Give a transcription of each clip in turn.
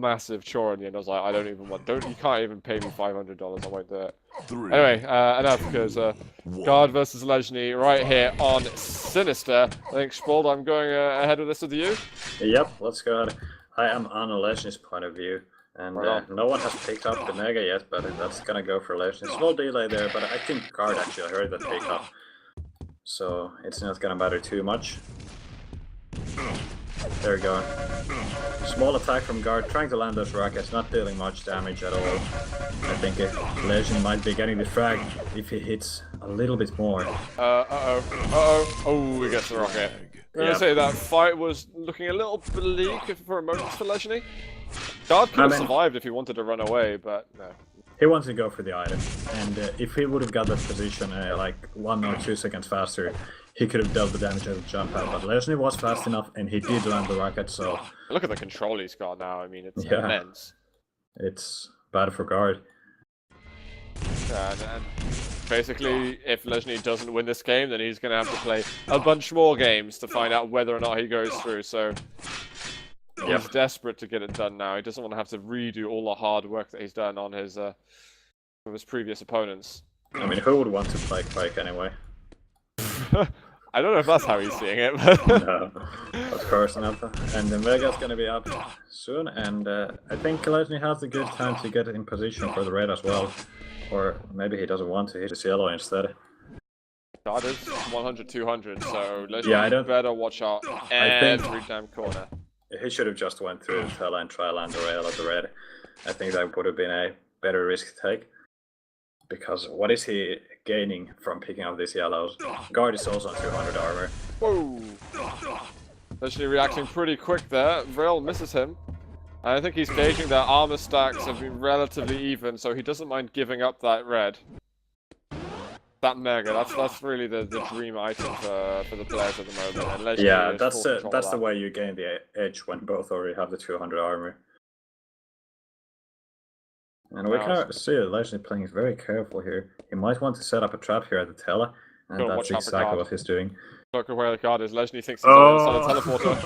massive chore in the end. I was like, I don't even want. You can't even pay me $500. I won't do it. Anyway, enough because Guard versus Leszny right here on Sinister. I think Spold, I'm going ahead of this with you. Yep, let's go ahead. I am on Leszny's point of view, and no one has picked up the Mega yet, but that's gonna go for Leszny. Small delay there, but I think Guard actually heard that pick up, so it's not gonna matter too much. There we go. Small attack from Guard, trying to land those rockets, not dealing much damage at all. I think Leszny might be getting the frag if he hits a little bit more. Oh, he gets the rocket. I'm gonna say that fight was looking a little bleak for a moment for Leszny. Guard could have survived if he wanted to run away, but no. He wanted to go for the item, and if he would have got that position like 1 or 2 seconds faster, he could have dealt the damage as a jump out. But Leszny was fast enough, and he did land the rocket, so... Look at the control he's got now, I mean, it's immense. It's bad for Guard. And basically, if Leszny doesn't win this game, then he's going to have to play a bunch more games to find out whether or not he goes through, so... He's desperate to get it done now. He doesn't want to have to redo all the hard work that he's done on his with his previous opponents. I mean, who would want to play Quake anyway? I don't know if that's how he's seeing it. But no, of course not. And the Mega's going to be up soon, and I think Leszny has a good time to get in position for the red as well. Or maybe he doesn't want to hit his yellow instead. That is 100-200, so Leszny better watch out every damn corner. He should have just went through the tail and try land the rail at the red. I think that would have been a better risk to take. Because what is he gaining from picking up these yellows? Guard is also on 200 armor. Whoa! Leszny reacting pretty quick there. Rail misses him. And I think he's gauging that armor stacks have been relatively even, so he doesn't mind giving up that red. That Mega, that's really the dream item for the players at the moment. And yeah, that's the way you gain the edge when both already have the 200 armor. And we can see that Leszny playing very careful here. He might want to set up a trap here at the tele, and that's exactly what he's doing. Look at where the guard is. Leszny thinks he's on a teleporter.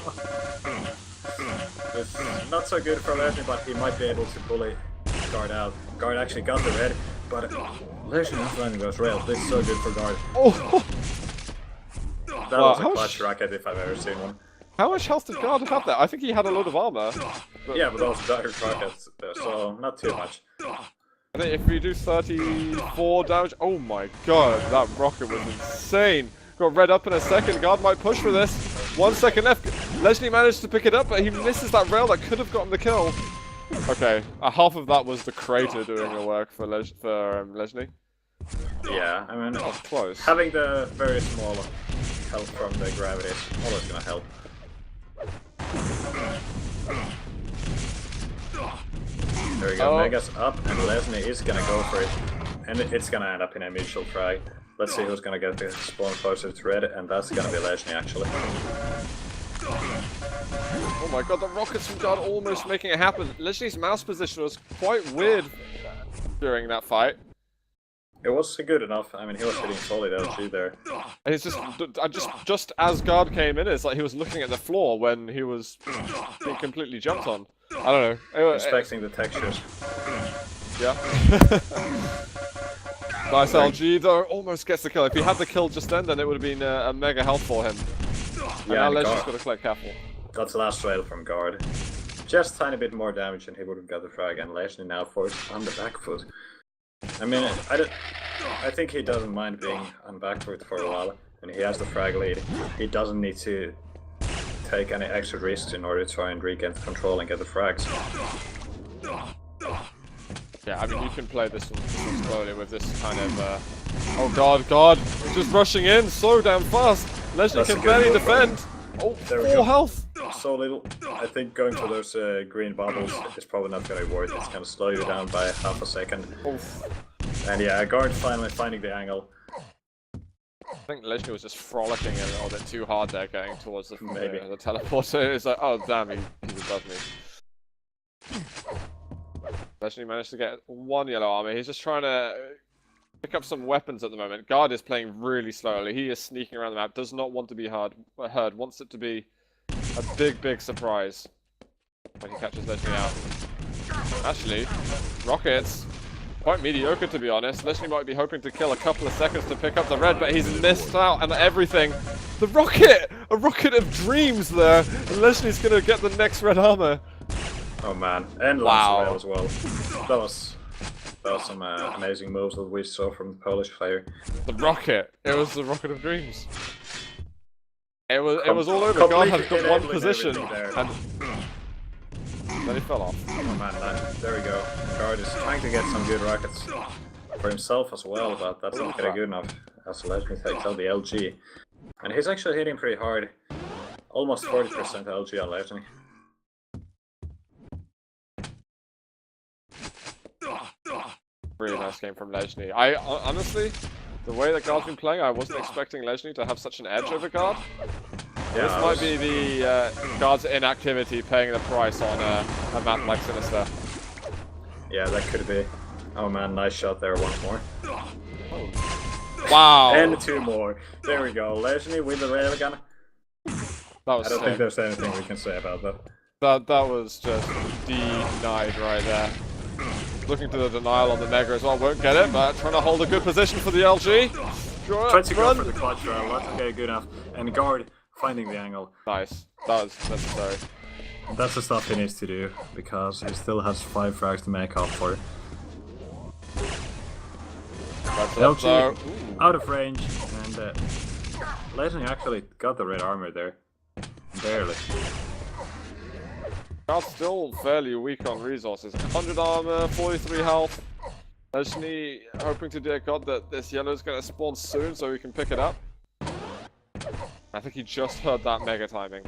It's not so good for Leszny, but he might be able to bully Guard out. Guard actually got the red, but Leszny not landing those rails. This is so good for Guard. Oh! That was a clutch rocket if I've ever seen one. How much health did Guard have there? I think he had a load of armor. But... yeah, but those direct rockets, so not too much. I think if we do 34 damage... Oh my god, that rocket was insane. Got red up in a second. Guard might push for this. 1 second left. Leszny managed to pick it up, but he misses that rail that could have gotten the kill. Okay, half of that was the crater doing the work for Leszny. Yeah, I mean, that was close. Having the very small help from the gravity is always gonna help. There we go, Mega's up, and Leszny is gonna go for it. And it's gonna end up in a mutual frag. Let's see who's gonna get the spawn closer to red, and that's gonna be Leszny actually. Oh my god, the rockets from Guard almost making it happen. Leszny's mouse position was quite weird during that fight. It was good enough. I mean, he was hitting solid LG there. And it's just as Guard came in, it's like he was looking at the floor when he was being completely jumped on. I don't know. Inspecting the textures. Yeah. Nice LG though, almost gets the kill. If he had the kill just then it would have been a mega help for him. Yeah, and now Leszny's got to play careful. That's the last rail from Guard. Just a tiny bit more damage and he would have got the frag, and Leszny now forced on the back foot. I mean, I think he doesn't mind being on back foot for a while, and he has the frag lead. He doesn't need to take any extra risks in order to try and regain control and get the frags. Yeah, I mean, you can play this one slowly with this kind of, oh god, just rushing in so damn fast. Leszny can barely defend. Oh, 4 health. So little. I think going for those green bubbles is probably not going to be worth it. It's going to slow you down by half a second. Oof. And yeah, Guard finally finding the angle. I think Leszny was just frolicking a little bit too hard there, going towards the teleporter. It's like, oh damn, he's above me. Leszny managed to get 1 yellow armor. He's just trying to pick up some weapons at the moment. Guard is playing really slowly. He is sneaking around the map. Does not want to be heard. Wants it to be a big surprise when he catches Leszny out. Actually, Rocket's quite mediocre, to be honest. Leszny might be hoping to kill a couple of seconds to pick up the red, but he's missed out and everything. The rocket! A rocket of dreams there! And Leszny's gonna get the next red armor. Oh man, and Wow. as well. That was some amazing moves that we saw from the Polish player. The rocket! It was the rocket of dreams. It was all over. God had got one position, and then he fell off. Oh man, there we go. Guard is trying to get some good rockets for himself as well, but that's not gonna be good enough. As Leszny takes out the LG. And he's actually hitting pretty hard. Almost 40% LG on Leszny. Really nice game from Leszny. I honestly, the way that Guard's been playing, I wasn't expecting Leszny to have such an edge over Guard. Yeah, This might be the Guard's inactivity paying the price on a map like Sinister. yeah, that could be. Oh man, nice shot there once more. Wow! And two more. There we go. Leszny with the railgun. That was I don't sick. think there's anything we can say about that. That was just denied right there. Looking to the denial on the Mega as well, won't get it, but trying to hold a good position for the LG. Trying to go for the clutch round, not okay, good enough. And Guard finding the angle. Nice. That was necessary. That's the stuff he needs to do, because he still has 5 frags to make up for. That's up, though. LG out of range, and Leszny actually got the red armor there. Barely. Guard's still fairly weak on resources. 100 armor, 43 health. Leszny hoping to dear God that this yellow's gonna spawn soon so we can pick it up. I think he just heard that Mega timing.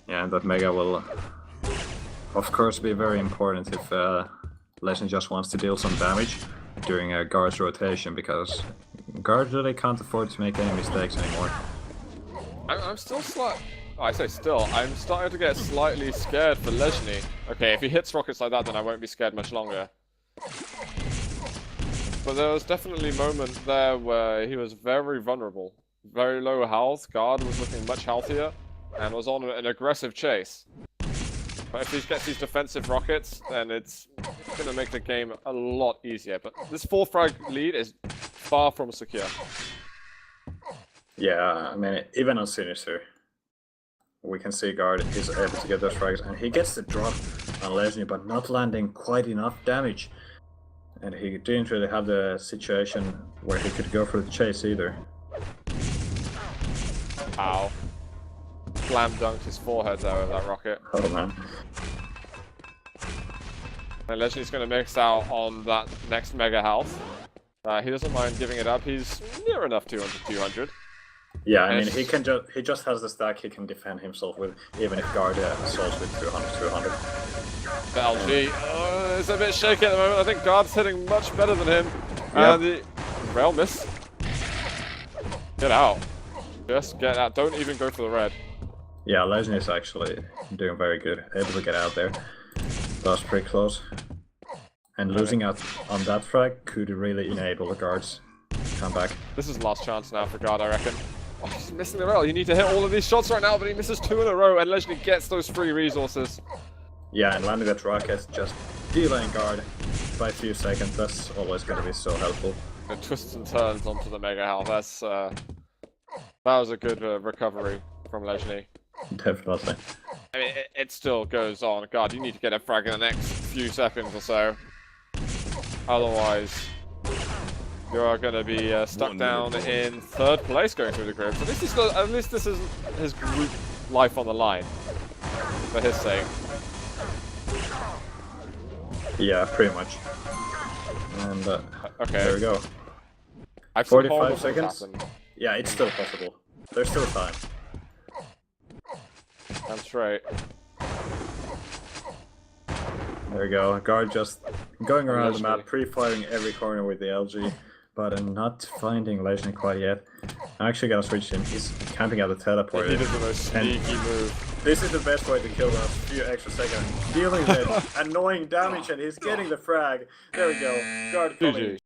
Yeah, and that Mega will, of course, be very important if Leszny just wants to deal some damage during a Guard's rotation, because Guard really can't afford to make any mistakes anymore. I'm still I say still, I'm starting to get slightly scared for Leszny. Okay, if he hits rockets like that, then I won't be scared much longer. But there was definitely a moment there where he was very vulnerable. Very low health, Guard was looking much healthier, and was on an aggressive chase. But if he gets these defensive rockets, then it's going to make the game a lot easier. But this 4 frag lead is far from secure. Yeah, I mean, even on Sinister, we can see Guard is able to get those frags, and he gets the drop on Leszny, but not landing quite enough damage. And he didn't really have the situation where he could go for the chase either. Ow. Slam dunked his forehead there with that rocket. Oh man. And Leszny's going to mix out on that next Mega health. He doesn't mind giving it up, he's near enough 200. Yeah, I mean, he just has the stack he can defend himself with, even if Guard assaults with 200. The LG is a bit shaky at the moment. I think Guard's hitting much better than him. Yep. And the rail miss. Get out. Just get out. Don't even go for the red. Yeah, Leszny is actually doing very good, able to get out there. That was pretty close. And losing out on that frag could really enable the Guards to come back. This is last chance now for Guard, I reckon. Oh, he's missing the rail. You need to hit all of these shots right now, but he misses 2 in a row, and Leszny gets those free resources. Yeah, and landing that rocket, just delaying Guard by a few seconds, that's always going to be so helpful. The twists and turns onto the Mega health. That's that was a good recovery from Leszny. Definitely. I mean, it still goes on. God, you need to get a frag in the next few seconds or so. Otherwise, you're going to be stuck down in 3rd place going through the group. So this is at least this is his group life on the line, for his sake. Yeah, pretty much. And Okay. there we go. I've seen 45 horrible things seconds? happen. Yeah, it's still possible. There's still time. That's right. There we go. Guard just going around the map, Leszny. pre-firing every corner with the LG, but not finding Leszny quite yet. I'm actually gonna switch him. He's camping out the teleporter. He did the most sneaky move. This is the best way to kill him, a few extra seconds. Dealing with annoying damage, and he's getting the frag. There we go. Guard coming. GG.